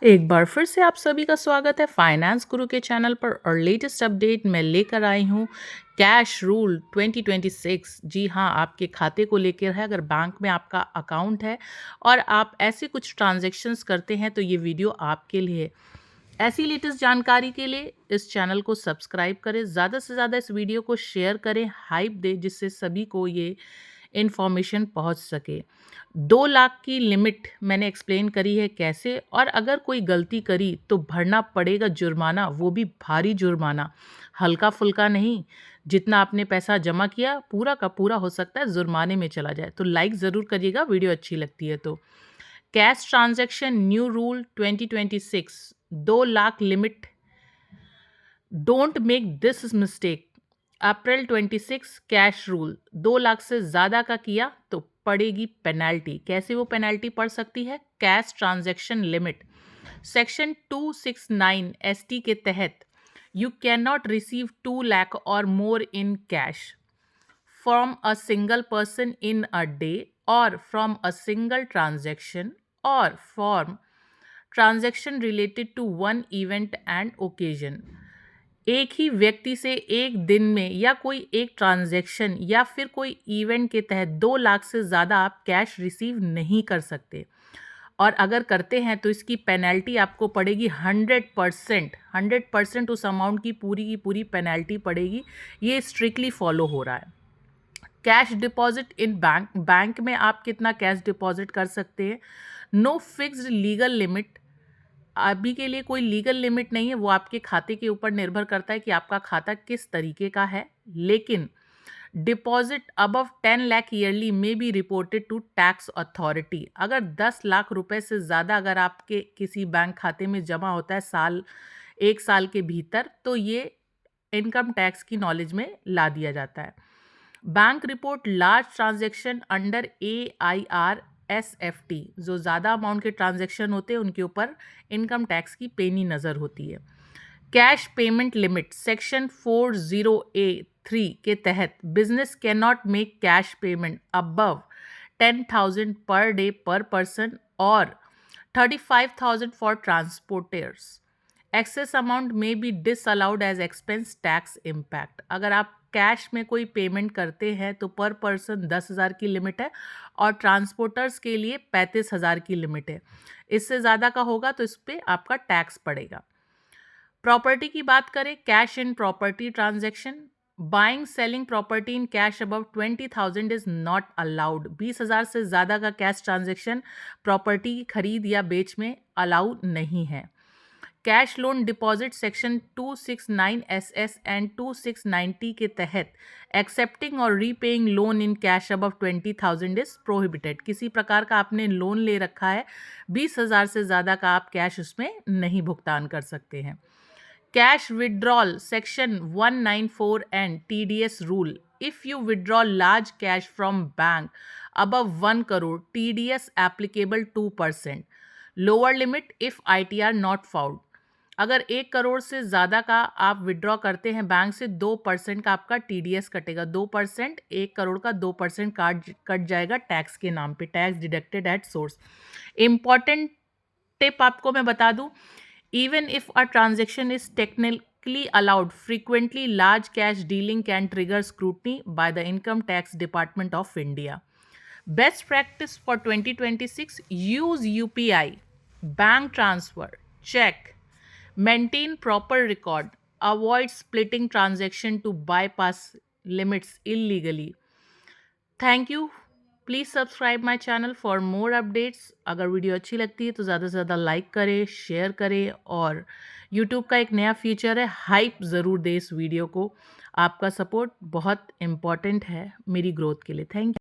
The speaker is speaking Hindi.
एक बार फिर से आप सभी का स्वागत है फाइनेंस गुरु के चैनल पर और लेटेस्ट अपडेट मैं लेकर आई हूँ कैश रूल 2026। जी हाँ, आपके खाते को लेकर है। अगर बैंक में आपका अकाउंट है और आप ऐसे कुछ ट्रांजैक्शंस करते हैं तो ये वीडियो आपके लिए है। ऐसी लेटेस्ट जानकारी के लिए इस चैनल को सब्सक्राइब करें, ज़्यादा से ज़्यादा इस वीडियो को शेयर करें, हाइप दें जिससे सभी को ये इन्फॉर्मेशन पहुंच सके। 2 लाख की लिमिट मैंने एक्सप्लेन करी है कैसे, और अगर कोई गलती करी तो भरना पड़ेगा जुर्माना, वो भी भारी जुर्माना, हल्का फुल्का नहीं। जितना आपने पैसा जमा किया पूरा का पूरा हो सकता है जुर्माने में चला जाए। तो लाइक ज़रूर करिएगा वीडियो अच्छी लगती है तो। Cash transaction new rule 2026, 2 lakh limit. Don't make this mistake. April 26 cash rule, 2 lakh से ज़्यादा का किया तो पड़ेगी पेनल्टी। कैसे वो पेनल्टी पड़ सकती है? Cash transaction limit section 269 ST के तहत you can not receive 2 lakh और more in cash from a single person in a day or from a single transaction or from transaction related to one event and occasion। एक ही व्यक्ति से एक दिन में या कोई एक ट्रांजैक्शन या फिर कोई इवेंट के तहत 2 लाख से ज़्यादा आप कैश रिसीव नहीं कर सकते, और अगर करते हैं तो इसकी पेनल्टी आपको पड़ेगी 100%। उस अमाउंट की पूरी पेनल्टी पड़ेगी। ये स्ट्रिक्टली फॉलो हो रहा है। Cash deposit in bank, bank में आप कितना कैश डिपॉजिट कर सकते हैं। नो फिक्स्ड लीगल लिमिट, अभी के लिए कोई लीगल लिमिट नहीं है, वो आपके खाते के ऊपर निर्भर करता है कि आपका खाता किस तरीके का है। लेकिन डिपॉजिट अबव 10 लाख ईयरली में be reported to tax authority. अगर 10 लाख रुपए से ज़्यादा अगर आपके किसी बैंक खाते में जमा होता है एक साल के भीतर, तो ये इनकम टैक्स की नॉलेज में ला दिया जाता है। Bank report large transaction under AIR SFT, जो ज़्यादा अमाउंट के ट्रांजैक्शन होते हैं उनके ऊपर इनकम टैक्स की पेनी नज़र होती है। Cash payment limit section 40A3 के तहत business can not make cash payment above 10,000 per day per person और 35,000 फॉर ट्रांसपोर्टर्स। एक्सेस अमाउंट में be disallowed as expense tax impact. अगर आप कैश में कोई पेमेंट करते हैं तो पर पर्सन 10,000 की लिमिट है और ट्रांसपोर्टर्स के लिए 35,000 की लिमिट है। इससे ज़्यादा का होगा तो इस पर आपका टैक्स पड़ेगा। प्रॉपर्टी की बात करें, cash in property transaction, buying selling property in cash above 20,000 is not allowed. 20,000 से ज़्यादा का कैश ट्रांजैक्शन प्रॉपर्टी की खरीद या बेच में अलाउ नहीं है। Cash loan deposit section 269 SS and 2690 के तहत एक्सेप्टिंग और repaying loan in cash above 20,000 is prohibited. किसी प्रकार का आपने लोन ले रखा है, 20,000 से ज़्यादा का आप कैश उसमें नहीं भुगतान कर सकते हैं। Cash withdrawal section 194 and TDS rule, if you withdraw large cash from bank above 1 crore, TDS applicable 2%, lower limit if ITR not found. अगर 1 करोड़ से ज़्यादा का आप विड्रॉ करते हैं बैंक से, 2% का आपका TDS कटेगा। 2%, 1 करोड़ का 2% कट जाएगा टैक्स के नाम पे, tax deducted at source. Important tip आपको मैं बता दूं, even if a transaction is technically allowed, frequently large cash dealing can trigger scrutiny by the income tax department of India. Best practice for 2026, use UPI, bank transfer, cheque, maintain proper record, avoid splitting transaction to bypass limits illegally। Thank you. Please subscribe my channel for more updates. अगर वीडियो अच्छी लगती है तो ज़्यादा से ज़्यादा लाइक करें, शेयर करें, और यूट्यूब का एक नया फीचर है, हाइप ज़रूर दें इस वीडियो को। आपका सपोर्ट बहुत इम्पॉर्टेंट है मेरी ग्रोथ के लिए। Thank you.